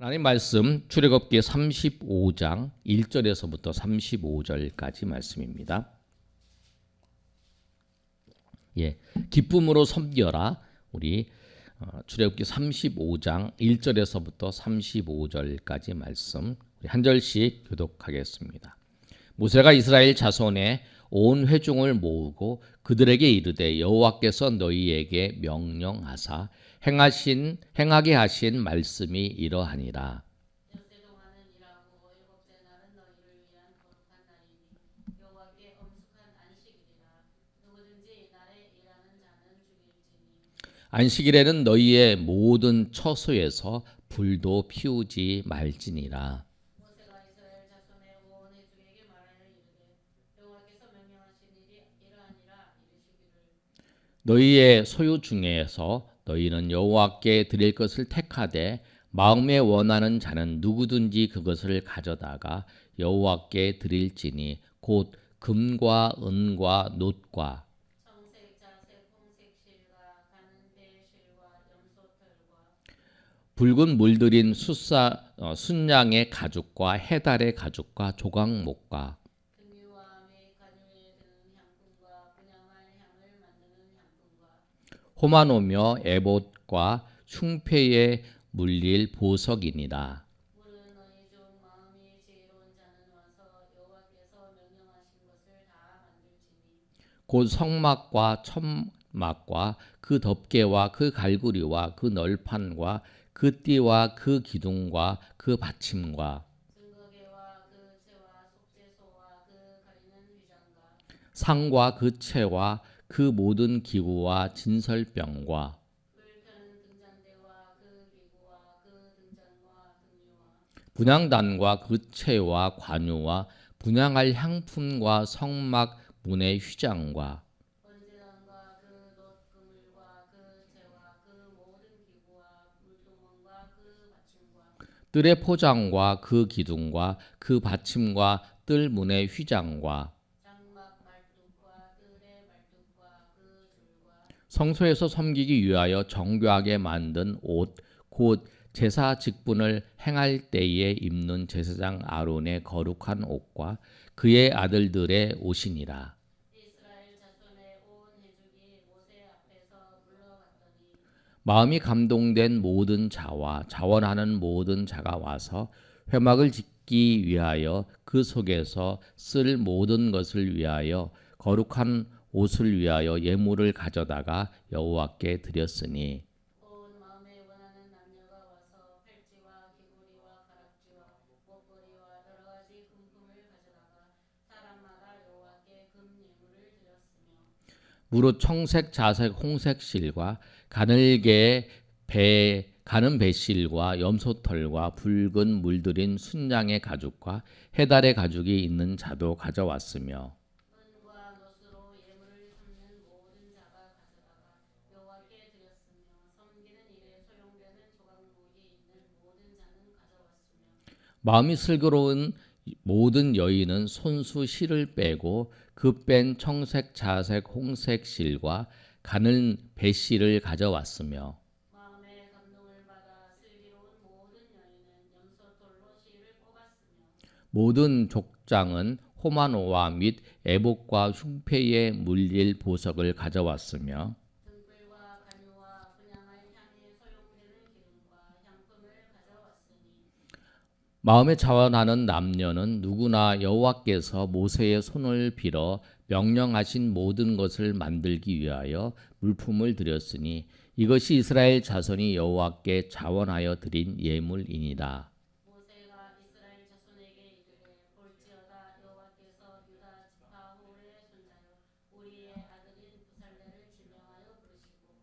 하나님 말씀 출애굽기 35장 1절에서부터 35절까지 말씀입니다. 기쁨으로 섬겨라. 우리 출애굽기 35장 1절에서부터 35절까지 말씀 우리 한 절씩 교독하겠습니다. 모세가 이스라엘 자손의 온 회중을 모으고 그들에게 이르되 여호와께서 너희에게 명령하사 행하게 하신 말씀이 이러하니라. 엿새 동안은 일하고 일곱째 날은 너희를 위한 거룩한 날이니 여호와께 엄숙한 안식일이라. 누구든지 이날에 일하는 자는 죽일지니. 안식일에는 너희의 모든 처소에서 불도 피우지 말지니라. 모세가 이스라엘 자손의 온 회중에게 말하여 이르되 여호와께서 명령하신 일이 이러하니라 이르시기를 너희의 소유 중에서 너희는 여호와께 드릴 것을 택하되 마음에 원하는 자는 누구든지 그것을 가져다가 여호와께 드릴지니 곧 금과 은과 놋과 청색 자색 홍색 실과 가는 배 실과 염소털과 붉은 물들인 순양의 가죽과 해달의 가죽과 조각목과 등유와 매 가죽에 드는 향품과 분향할 향을 만드는 향품과 호마노며 에봇과 흉패에 물릴 보석이니라. 물은 너희 중 마음이 지혜로운 자는 와서 여호와께서 명령하신 것을 다 만들지니 곧 성막과 천막과 그 덮개와 그 갈고리와 그 널판과 그 띠와 그 기둥과 그 받침과 증거계와 그 채와 속죄소와 그 가리는 휘장과 상과 그 채와 그 모든 기구와 진설병과 물 펴는 등잔대와 그 기구와 그 등잔과 등유와 분향단과 그 채와 관유와 분향할 향품과 성막 문의 휘장과 번제단과 그 놋 그물과 그 채와 그 모든 기구와 물두멍과 그 받침과 뜰의 포장과 그 기둥과 그 받침과 뜰 문의 휘장과 장막 말뚝과 뜰의 말뚝과 그 줄과 성소에서 섬기기 위하여 정교하게 만든 옷, 곧 제사 직분을 행할 때에 입는 제사장 아론의 거룩한 옷과 그의 아들들의 옷이니라. 이스라엘 자손의 온 회중이 모세 앞에서 물러갔더니 마음이 감동된 모든 자와 자원하는 모든 자가 와서 회막을 짓기 위하여 그 속에서 쓸 모든 것을 위하여 거룩한 옷을 위하여 예물을 가져다가 여호와께 드렸으니 온 마음에 원하는 남녀가 와서 팔찌와 귀고리와 가락지와 목걸이와 여러 가지 금품을 가져다가 사람마다 여호와께 금 예물을 드렸으며 무릇 청색 자색 홍색 실과 가는 배실과 염소털과 붉은 물들인 순양의 가죽과 해달의 가죽이 있는 자도 가져왔으며 은과 놋으로 예물을 삼는 모든 자가 가져다가 여호와께 드렸으며 섬기는 일에 소용되는 조각목이 있는 모든 자는 가져왔으며 마음이 슬기로운 모든 여인은 손수 실을 빼고 그 뺀 청색 자색 홍색 실과 가는 배실을 가져왔으며 마음의 감동을 받아 슬기로운 모든 여인은 염소털로 실을 뽑았으며 모든 족장은 호마노와 및 에봇과 흉패에 물릴 보석을 가져왔으며 등불과 간유와 분향할 향에 소용되는 기름과 향품을 가져왔으니 마음에 자원하는 남녀는 누구나 여호와께서 모세의 손을 빌어 명령하신 모든 것을 만들기 위하여 물품을 드렸으니 이것이 이스라엘 자손이 여호와께 자원하여 드린 예물이니라. 모세가 이스라엘 자손에게 이르되 볼지어다 여호와께서 유다 지파 홀의 손자요 우리의 아들인 부살레를 지명하여 부르시고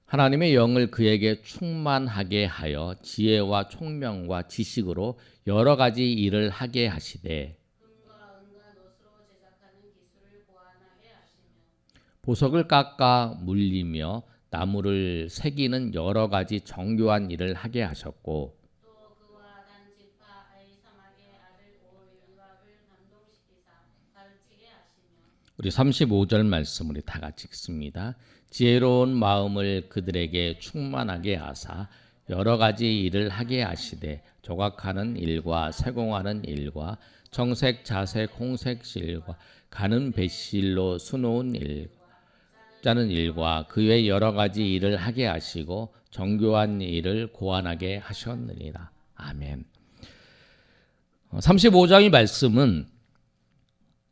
하나님의 영을 그에게 충만하게 하여 지혜와 총명과 지식으로 여러 가지 일을 하게 하시되 금과 은과 놋으로 제작하는 기술을 보완하게 하시며 보석을 깎아 물리며 나무를 새기는 여러 가지 정교한 일을 하게 하셨고 또 그와 단 지파 아이사막의 아들 올 윤곽을 감동시키사 가르치게 하시며 우리 35절 말씀 우리 다 같이 읽습니다. 지혜로운 마음을 그들에게 충만하게 하사 여러 가지 일을 하게 하시되 조각하는 일과 세공하는 일과 청색, 자색, 홍색 실과 가는 배실로 수놓은 일 짜는 일과 그 외 여러 가지 일을 하게 하시고 정교한 일을 고안하게 하셨느니라. 아멘. 35장의 말씀은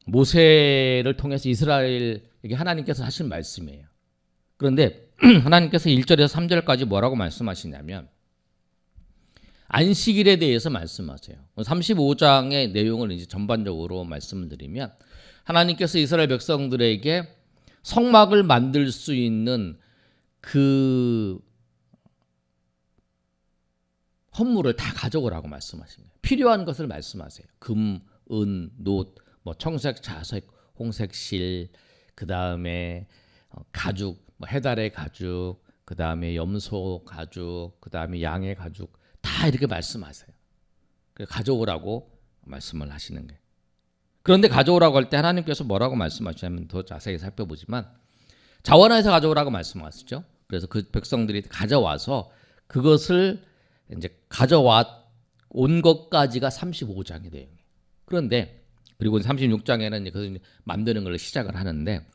모세를 통해서 이스라엘에게 하나님께서 하신 말씀이에요. 그런데 하나님께서 1절에서 3절까지 뭐라고 말씀하시냐면 안식일에 대해서 말씀하세요. 35장의 내용을 이제 전반적으로 말씀을 드리면 하나님께서 이스라엘 백성들에게 성막을 만들 수 있는 그 헌물을 다 가져오라고 말씀하십니다. 필요한 것을 말씀하세요. 금, 은, 놋, 뭐 청색, 자색, 홍색 실, 그 다음에 가죽, 뭐 해달의 가죽, 그 다음에 염소 가죽, 그 다음에 양의 가죽 다 이렇게 말씀하세요. 가져오라고 말씀을 하시는 거예요. 그런데 가져오라고 할 때 하나님께서 뭐라고 말씀하시냐면 더 자세히 살펴보지만 자원에서 가져오라고 말씀하시죠. 그래서 그 백성들이 가져와서 그것을 이제 가져와 온 것까지가 35장의 내용이에요. 그런데 그리고 36장에는 그것을 만드는 걸 시작을 하는데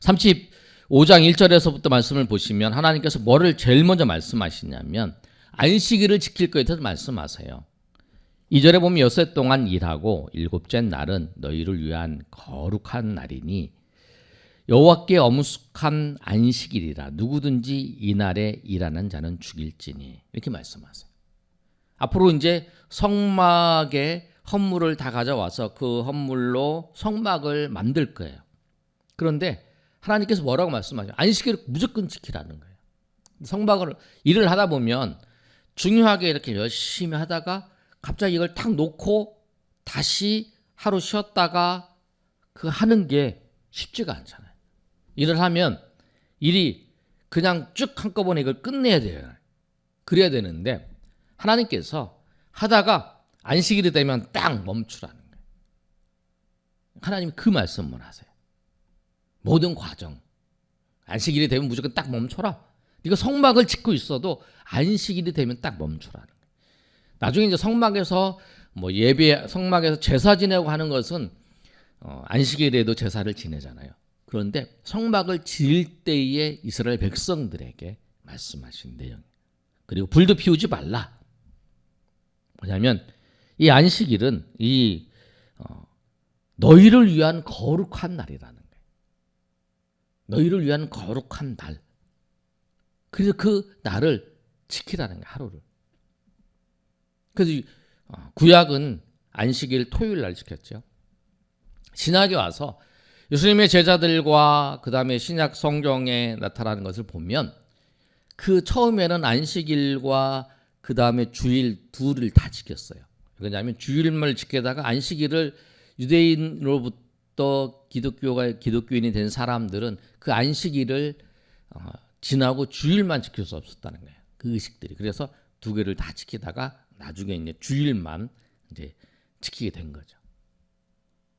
35장 1절에서부터 말씀을 보시면 하나님께서 뭐를 제일 먼저 말씀하시냐면 안식일을 지킬 것에 대해서 말씀하세요. 2절에 보면 엿새 동안 일하고 일곱째 날은 너희를 위한 거룩한 날이니 여호와께 엄숙한 안식일이라 누구든지 이날에 일하는 자는 죽일지니 이렇게 말씀하세요. 앞으로 이제 성막의 헌물을 다 가져와서 그 헌물로 성막을 만들 거예요. 그런데 하나님께서 뭐라고 말씀하세요? 안식일을 무조건 지키라는 거예요. 성막을 일을 하다 보면 중요하게 이렇게 열심히 하다가 갑자기 이걸 탁 놓고 다시 하루 쉬었다가 그 하는 게 쉽지가 않잖아요. 일을 하면 일이 그냥 쭉 한꺼번에 이걸 끝내야 돼요. 그래야 되는데 하나님께서 하다가 안식일이 되면 딱 멈추라는 거예요. 하나님이 그 말씀을 하세요. 모든 과정 안식일이 되면 무조건 딱 멈춰라. 네가 성막을 짓고 있어도 안식일이 되면 딱 멈추라는 거예요. 나중에 이제 성막에서 뭐 예배 성막에서 제사 지내고 하는 것은 안식일에도 제사를 지내잖아요. 그런데 성막을 지을 때에 이스라엘 백성들에게 말씀하신 내용. 그리고 불도 피우지 말라. 뭐냐면 이 안식일은 이 너희를 위한 거룩한 날이라는 거예요. 너희를 위한 거룩한 날. 그래서 그 날을 지키라는 거예요. 하루를. 그래서 구약은 안식일 토요일 날 지켰죠. 신약에 와서 예수님의 제자들과 그 다음에 신약 성경에 나타나는 것을 보면 그 처음에는 안식일과 그 다음에 주일 둘을 다 지켰어요. 왜냐하면 주일을 지키다가 안식일을 유대인으로부터 기독교인이 된 사람들은 그 안식일을 지나고 주일만 지킬 수 없었다는 거예요. 그 의식들이. 그래서 두 개를 다 지키다가 나중에 이제 주일만 이제 지키게 된 거죠.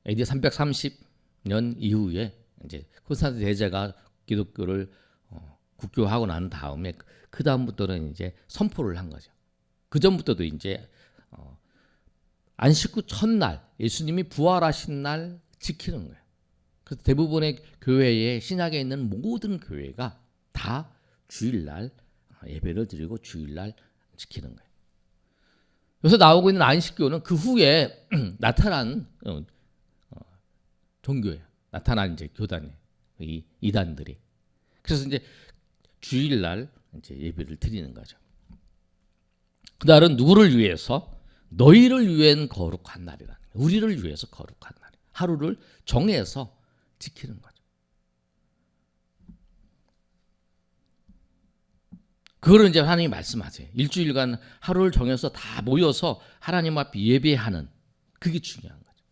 AD 330년 이후에 이제 콘스탄틴 대제가 기독교를 국교하고 난 다음에 그 다음부터는 이제 선포를 한 거죠. 그 전부터도 이제 안식구 첫날 예수님이 부활하신 날 지키는 거예요. 그래서 대부분의 교회에 신약에 있는 모든 교회가 다 주일날 예배를 드리고 주일날 지키는 거예요. 여기서 나오고 있는 안식교는 그 후에 나타난 종교예요. 나타난 이제 교단이에요. 이 이단들이. 그래서 이제 주일날 이제 예배를 드리는 거죠. 그날은 누구를 위해서? 너희를 위한 거룩한 날이라는 거예요. 우리를 위해서 거룩한 날. 하루를 정해서 지키는 거죠. 그걸 이제 하나님이 말씀하세요. 일주일간 하루를 정해서 다 모여서 하나님 앞에 예배하는 그게 중요한 거죠.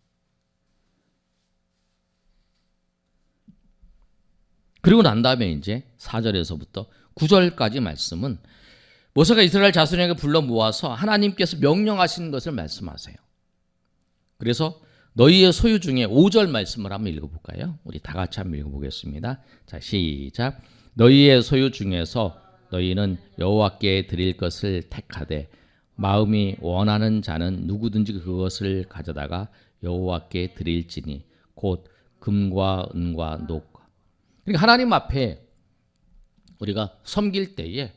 그리고 난 다음에 이제 4절에서부터 9절까지 말씀은 모세가 이스라엘 자손에게 불러 모아서 하나님께서 명령하신 것을 말씀하세요. 그래서 너희의 소유 중에 5절 말씀을 한번 읽어볼까요? 우리 다 같이 한번 읽어보겠습니다. 자, 시작. 너희의 소유 중에서 너희는 여호와께 드릴 것을 택하되 마음이 원하는 자는 누구든지 그것을 가져다가 여호와께 드릴지니 곧 금과 은과 녹과. 그러니까 하나님 앞에 우리가 섬길 때에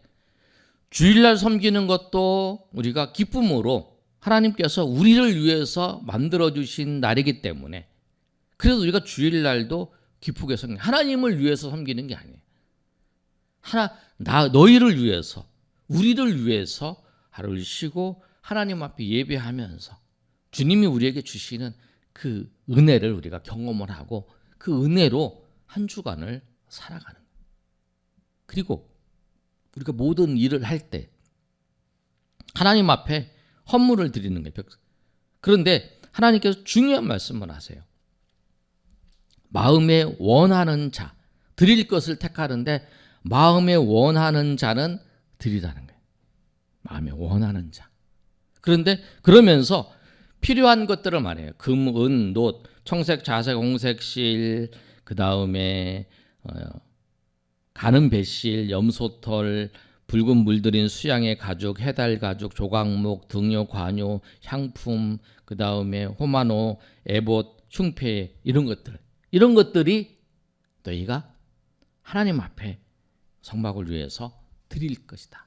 주일날 섬기는 것도 우리가 기쁨으로 하나님께서 우리를 위해서 만들어주신 날이기 때문에 그래서 우리가 주일날도 기쁘게 섬기는, 하나님을 위해서 섬기는 게 아니에요. 너희를 위해서, 우리를 위해서 하루를 쉬고 하나님 앞에 예배하면서 주님이 우리에게 주시는 그 은혜를 우리가 경험을 하고 그 은혜로 한 주간을 살아가는 거예요. 그리고 우리가 모든 일을 할 때 하나님 앞에 헌물을 드리는 거예요. 그런데 하나님께서 중요한 말씀을 하세요. 마음에 원하는 자, 드릴 것을 택하는데 마음에 원하는 자는 드리라는 거예요. 마음에 원하는 자. 그런데 그러면서 필요한 것들을 말해요. 금, 은, 놋, 청색, 자색, 홍색, 실, 그 다음에 가는 배실, 염소털, 붉은 물들인 수양의 가죽, 해달 가죽, 조각목, 등요, 관요, 향품, 그 다음에 호마노, 에봇, 흉패, 이런 것들이 너희가 하나님 앞에 성막을 위해서 드릴 것이다.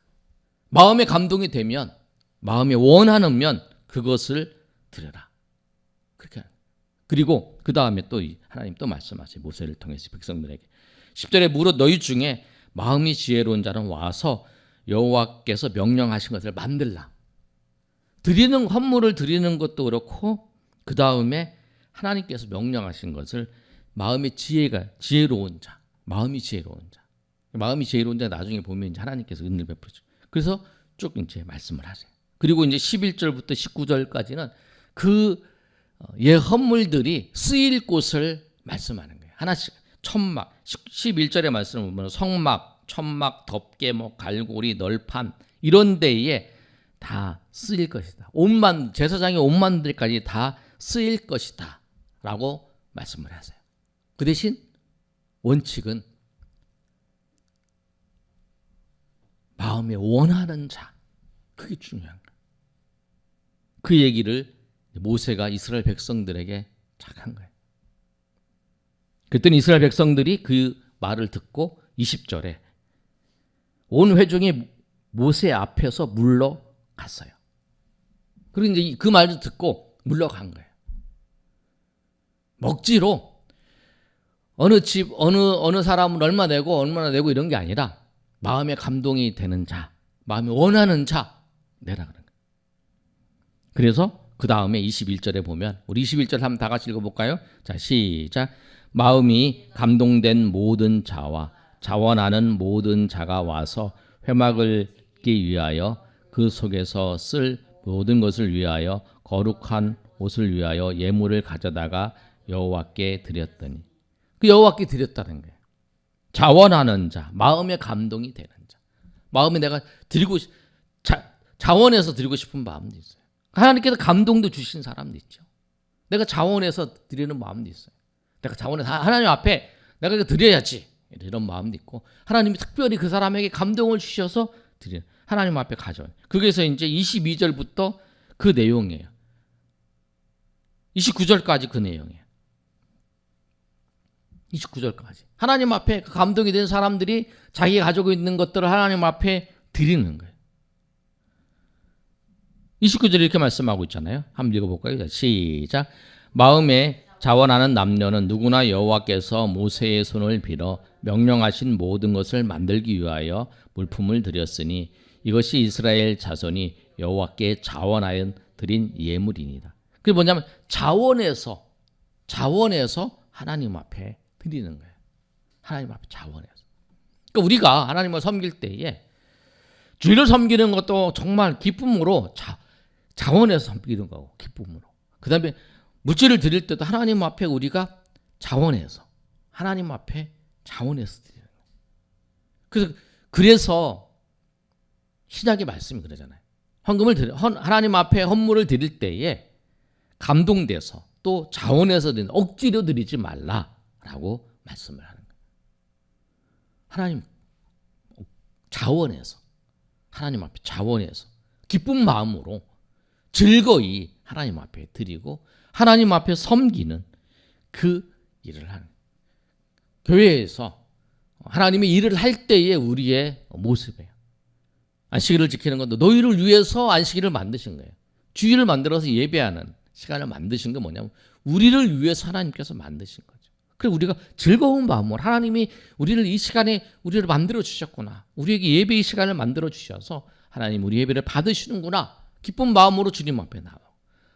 마음의 감동이 되면, 마음에 원하면 그것을 드려라. 그렇게. 그리고 그 다음에 또 하나님 또 말씀하세요. 모세를 통해서 백성들에게 10절에 무릇 너희 중에 마음이 지혜로운 자는 와서 여호와께서 명령하신 것을 만들라. 드리는 헌물을 드리는 것도 그렇고 그 다음에 하나님께서 명령하신 것을 마음의 지혜로운 자, 마음이 지혜로운 자 나중에 보면 이제 하나님께서 은혜를 베푸죠. 그래서 쭉 이제 말씀을 하세요. 그리고 이제 11절부터 19절까지는 그 헌물들이 쓰일 곳을 말씀하는 거예요. 하나씩 천막, 11절의 말씀을 보면 성막, 천막, 덮개목, 갈고리, 널판 이런 데에 다 쓰일 것이다. 제사장의 옷 만들기까지 다 쓰일 것이다 라고 말씀을 하세요. 그 대신 원칙은 마음에 원하는 자, 그게 중요한 거예요. 그 얘기를 모세가 이스라엘 백성들에게 쫙 한 거예요. 그랬더니 이스라엘 백성들이 그 말을 듣고 20절에 온 회중이 모세 앞에서 물러갔어요. 그리고 이제 그 말을 듣고 물러간 거예요. 먹지로 어느 집, 어느 사람은 얼마나 내고 이런 게 아니라 마음에 감동이 되는 자, 마음에 원하는 자 내라 그런 거예요. 그래서 그 다음에 21절에 보면 우리 21절 한번 다 같이 읽어볼까요? 자, 시작. 마음이 감동된 모든 자와 자원하는 모든 자가 와서 회막을 기 위하여 그 속에서 쓸 모든 것을 위하여 거룩한 옷을 위하여 예물을 가져다가 여호와께 드렸더니 그 여호와께 드렸다는 거예요. 자원하는 자, 마음에 감동이 되는 자, 마음에 내가 자원해서 드리고 싶은 마음도 있어요. 하나님께서 감동도 주신 사람도 있죠. 내가 자원해서 드리는 마음도 있어요. 내가 자원해서 하나님 앞에 내가 이거 드려야지 이런 마음도 있고 하나님이 특별히 그 사람에게 감동을 주셔서 드리는 하나님 앞에 가져요. 그래서 이제 22절부터 그 내용이에요. 29절까지 그 내용이에요. 29절까지 하나님 앞에 그 감동이 된 사람들이 자기가 가지고 있는 것들을 하나님 앞에 드리는 거예요. 29절에 이렇게 말씀하고 있잖아요. 한번 읽어볼까요? 시작. 마음에 자원하는 남녀는 누구나 여호와께서 모세의 손을 빌어 명령하신 모든 것을 만들기 위하여 물품을 드렸으니 이것이 이스라엘 자손이 여호와께 자원하여 드린 예물이니라. 그게 뭐냐면 자원해서 하나님 앞에 드리는 거예요. 하나님 앞에 자원해서. 그러니까 우리가 하나님을 섬길 때에 주를 섬기는 것도 정말 기쁨으로 자원해서 섬기는 거고 기쁨으로. 그 다음에 물질을 드릴 때도 하나님 앞에 우리가 자원해서 하나님 앞에 자원해서 드리는 거예요. 그래서 신약의 말씀이 그러잖아요. 하나님 앞에 헌물을 드릴 때에 감동돼서 또 자원해서 드리는 억지로 드리지 말라라고 말씀을 하는 거예요. 하나님 자원해서, 하나님 앞에 자원해서 기쁜 마음으로 즐거이 하나님 앞에 드리고 하나님 앞에 섬기는 그 일을 하는, 교회에서 하나님의 일을 할 때의 우리의 모습이에요. 안식일을 지키는 것도 너희를 위해서 안식일을 만드신 거예요. 주일을 만들어서 예배하는 시간을 만드신 게 뭐냐면 우리를 위해서 하나님께서 만드신 거죠. 그래서 우리가 즐거운 마음으로 하나님이 우리를 이 시간에 우리를 만들어 주셨구나, 우리에게 예배의 시간을 만들어 주셔서 하나님 우리 예배를 받으시는구나, 기쁜 마음으로 주님 앞에 나와요.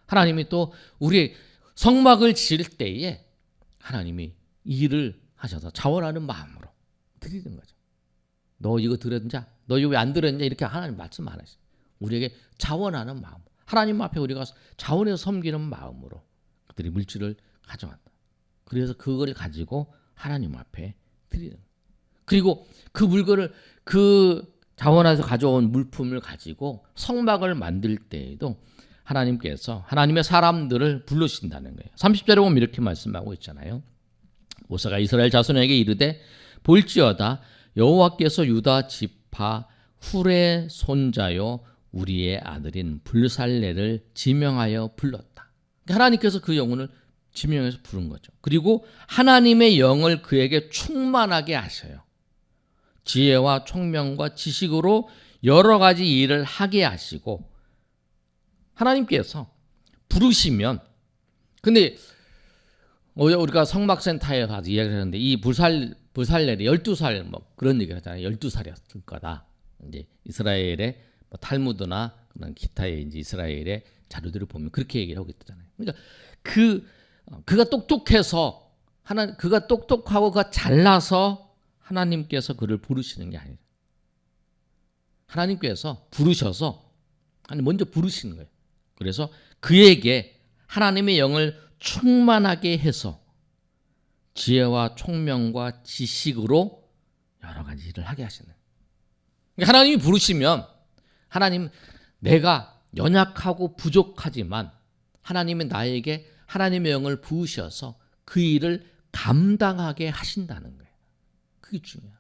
하나님이 또 우리의 성막을 지을 때에 하나님이 일을 하셔서 자원하는 마음으로 드리는 거죠. 너 이거 들었냐? 너 이거 왜 안 들었냐? 이렇게 하나님 말씀 안 하시죠. 우리에게 자원하는 마음, 하나님 앞에 우리가 자원해서 섬기는 마음으로 그들이 물질을 가져왔다. 그래서 그걸 가지고 하나님 앞에 드리는 거예요. 그리고 그 물건을, 그 자원해서 가져온 물품을 가지고 성막을 만들 때에도 하나님께서 하나님의 사람들을 부르신다는 거예요. 30절에 보면 이렇게 말씀하고 있잖아요. 모세가 이스라엘 자손에게 이르되 볼지어다 여호와께서 유다 지파 훌의 손자요 우리의 아들인 불살레를 지명하여 불렀다. 하나님께서 그 영혼을 지명해서 부른 거죠. 그리고 하나님의 영을 그에게 충만하게 하셔요. 지혜와 총명과 지식으로 여러 가지 일을 하게 하시고, 하나님께서 부르시면, 근데 우리가 성막센터에 가서 이야기를 하는데 이 불살렐이 12살 뭐 그런 얘기를 하잖아요. 12살이었을 거다. 이제 이스라엘의 뭐 탈무드나 그런 기타의 이제 이스라엘의 자료들을 보면 그렇게 얘기를 하고 있잖아요. 그러니까 그가 똑똑해서 그가 똑똑하고 그가 잘나서 하나님께서 그를 부르시는 게 아니에요. 하나님께서 부르셔서 먼저 부르시는 거예요. 그래서 그에게 하나님의 영을 충만하게 해서 지혜와 총명과 지식으로 여러 가지 일을 하게 하시는 거예요. 하나님이 부르시면, 하나님, 내가 연약하고 부족하지만 하나님이 나에게 하나님의 영을 부으셔서 그 일을 감당하게 하신다는 거예요. 그게 중요해요.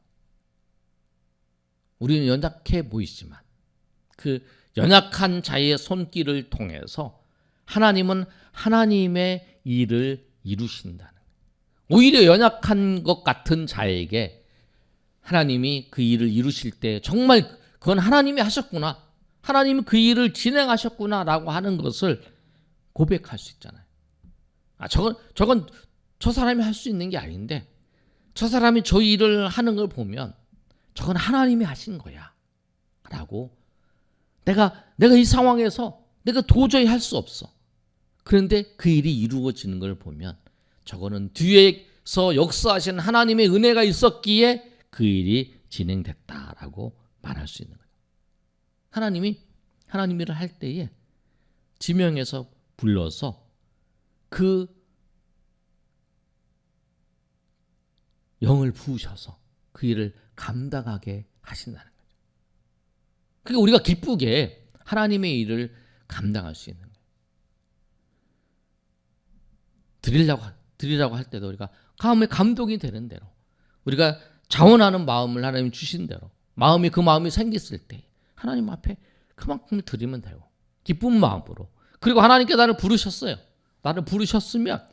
우리는 연약해 보이지만 그 연약한 자의 손길을 통해서 하나님은 하나님의 일을 이루신다는 거예요. 오히려 연약한 것 같은 자에게 하나님이 그 일을 이루실 때 정말 그건 하나님이 하셨구나, 하나님이 그 일을 진행하셨구나라고 하는 것을 고백할 수 있잖아요. 저건 저 사람이 할 수 있는 게 아닌데 저 사람이 저 일을 하는 걸 보면 저건 하나님이 하신 거야 라고, 내가 이 상황에서 내가 도저히 할 수 없어. 그런데 그 일이 이루어지는 걸 보면 저거는 뒤에서 역사하신 하나님의 은혜가 있었기에 그 일이 진행됐다라고 말할 수 있는 거예요. 하나님이 하나님 일을 할 때에 지명해서 불러서 그 영을 부으셔서 그 일을 감당하게 하신다는 거죠. 그러니까 우리가 기쁘게 하나님의 일을 감당할 수 있는 거예요. 드리라고 할 때도 우리가 마음에 감동이 되는 대로, 우리가 자원하는 마음을 하나님 주신 대로, 그 마음이 생겼을 때 하나님 앞에 그만큼 드리면 되고, 기쁜 마음으로. 그리고 하나님께 나를 부르셨어요. 나를 부르셨으면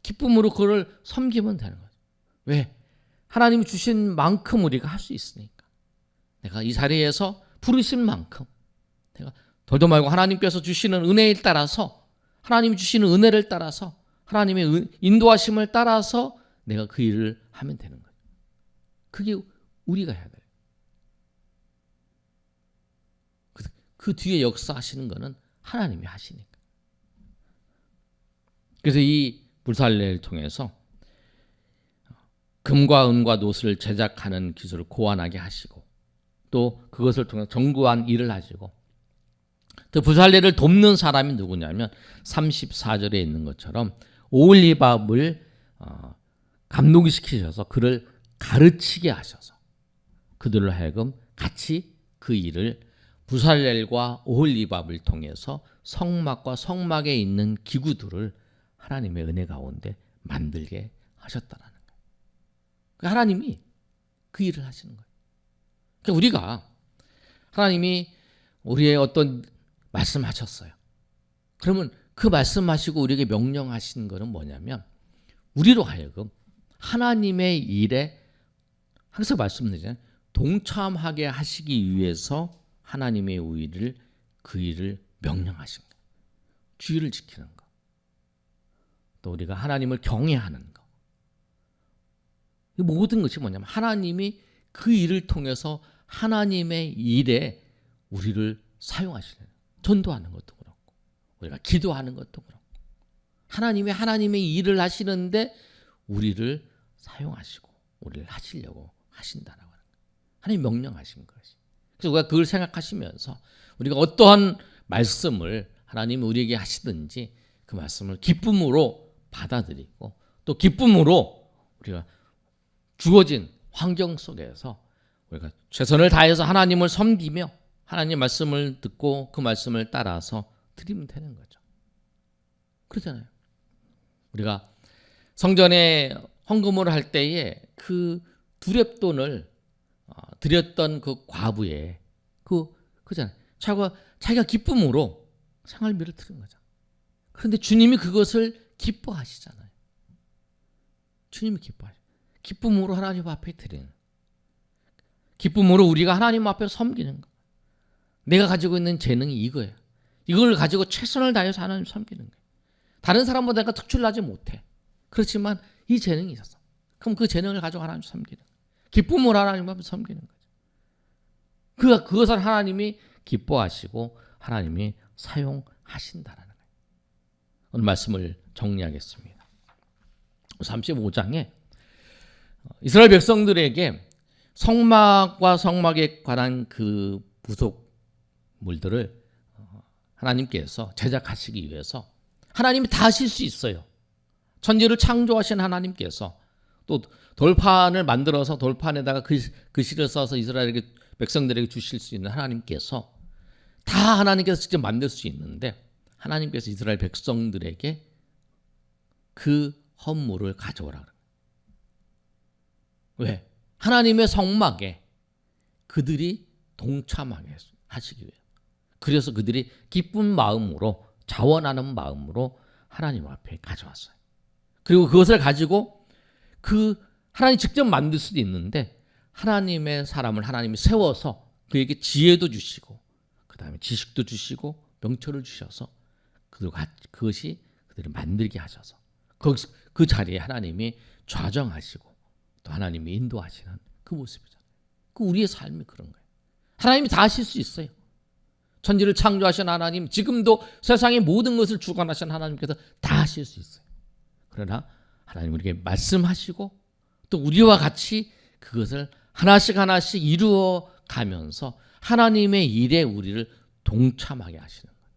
기쁨으로 그를 섬기면 되는 거죠. 왜? 하나님이 주신 만큼 우리가 할 수 있으니까. 내가 이 자리에서 부르신 만큼, 내가 덜도 말고 하나님께서 주시는 은혜에 따라서, 하나님이 주시는 은혜를 따라서, 하나님의 인도하심을 따라서 내가 그 일을 하면 되는 거예요. 그게 우리가 해야 돼요. 그 뒤에 역사하시는 거는 하나님이 하시니까. 그래서 이 불살레를 통해서 금과 은과 노스를 제작하는 기술을 고안하게 하시고, 또 그것을 통해 정교한 일을 하시고, 또 불살레를 돕는 사람이 누구냐면 34절에 있는 것처럼 오홀리밥을 감동시키셔서 그를 가르치게 하셔서 그들을 하여금 같이 그 일을, 불살렐과 오홀리밥을 통해서 성막과 성막에 있는 기구들을 하나님의 은혜 가운데 만들게 하셨다라는 거예요. 하나님이 그 일을 하시는 거예요. 그러니까 우리가 하나님이 우리의 어떤 말씀하셨어요. 그러면 그 말씀하시고 우리에게 명령하신 것은 뭐냐면 우리로 하여금 하나님의 일에 항상 말씀드리잖아요. 동참하게 하시기 위해서 하나님의 그 일을 명령하신 거예요. 주의를 지키는 거. 또 우리가 하나님을 경외하는 거. 이 모든 것이 뭐냐면 하나님이 그 일을 통해서 하나님의 일에 우리를 사용하시는 거예요. 전도하는 것도 그렇고 우리가 기도하는 것도 그렇고 하나님의 일을 하시는데 우리를 사용하시고 우리를 하시려고 하신다라고 하는 거예요. 하나님 명령하신 것이. 그래서 우리가 그걸 생각하시면서 우리가 어떠한 말씀을 하나님이 우리에게 하시든지 그 말씀을 기쁨으로 받아들이고 또 기쁨으로 우리가 주어진 환경 속에서 우리가 최선을 다해서 하나님을 섬기며 하나님 말씀을 듣고 그 말씀을 따라서 드리면 되는 거죠. 그렇잖아요. 우리가 성전에 헌금을 할 때에 그 두렙돈을 드렸던 그 과부에 그잖아요. 자기가 기쁨으로 생활비를 드린 거죠. 그런데 주님이 그것을 기뻐하시잖아요. 주님이 기쁨으로 하나님 앞에 드리는, 기쁨으로 우리가 하나님 앞에 섬기는 거. 내가 가지고 있는 재능이 이거예요. 이걸 가지고 최선을 다해서 하나님 섬기는 거예요. 다른 사람보다 내가 특출나지 못해. 그렇지만 이 재능이 있어서 그럼 그 재능을 가지고 하나님 섬기는 거예요. 기쁨으로 하나님 앞에 섬기는 거죠. 그것을 하나님이 기뻐하시고 하나님이 사용하신다라는 거예요. 오늘 말씀을 정리하겠습니다. 35장에 이스라엘 백성들에게 성막과 성막에 관한 그 부속물들을 하나님께서 제작하시기 위해서 하나님이 다 하실 수 있어요. 천지를 창조하신 하나님께서 또 돌판을 만들어서 돌판에다가 글씨를 써서 이스라엘 백성들에게 주실 수 있는 하나님께서 다 하나님께서 직접 만들 수 있는데 하나님께서 이스라엘 백성들에게 그 헌물을 가져오라 그래요. 왜? 하나님의 성막에 그들이 동참하게 하시기 위해. 그래서 그들이 기쁜 마음으로 자원하는 마음으로 하나님 앞에 가져왔어요. 그리고 그것을 가지고 하나님 직접 만들 수도 있는데 하나님의 사람을 하나님이 세워서 그에게 지혜도 주시고 그 다음에 지식도 주시고 명철을 주셔서 그것이 그들을 만들게 하셔서 그 자리에 하나님이 좌정하시고 또 하나님이 인도하시는 그 모습이잖아요. 그 우리의 삶이 그런 거예요. 하나님이 다 하실 수 있어요. 천지를 창조하신 하나님, 지금도 세상의 모든 것을 주관하신 하나님께서 다 하실 수 있어요. 그러나 하나님 우리에게 말씀하시고 또 우리와 같이 그것을 하나씩 하나씩 이루어 가면서 하나님의 일에 우리를 동참하게 하시는 거예요.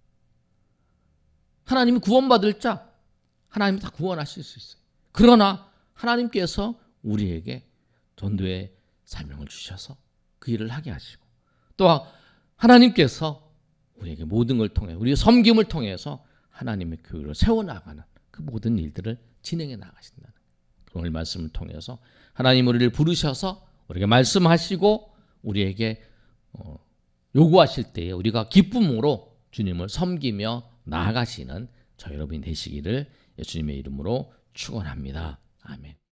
하나님이 구원받을 자, 하나님이 다 구원하실 수 있어요. 그러나 하나님께서 우리에게 전도의 사명을 주셔서 그 일을 하게 하시고 또 하나님께서 우리에게 모든 걸 통해 우리의 섬김을 통해서 하나님의 교회를 세워나가는 그 모든 일들을 진행해 나가신다는 오늘 말씀을 통해서 하나님 우리를 부르셔서 우리에게 말씀하시고 우리에게 요구하실 때에 우리가 기쁨으로 주님을 섬기며 나아가시는 저 여러분이 되시기를 예수님의 이름으로 축원합니다. 아멘.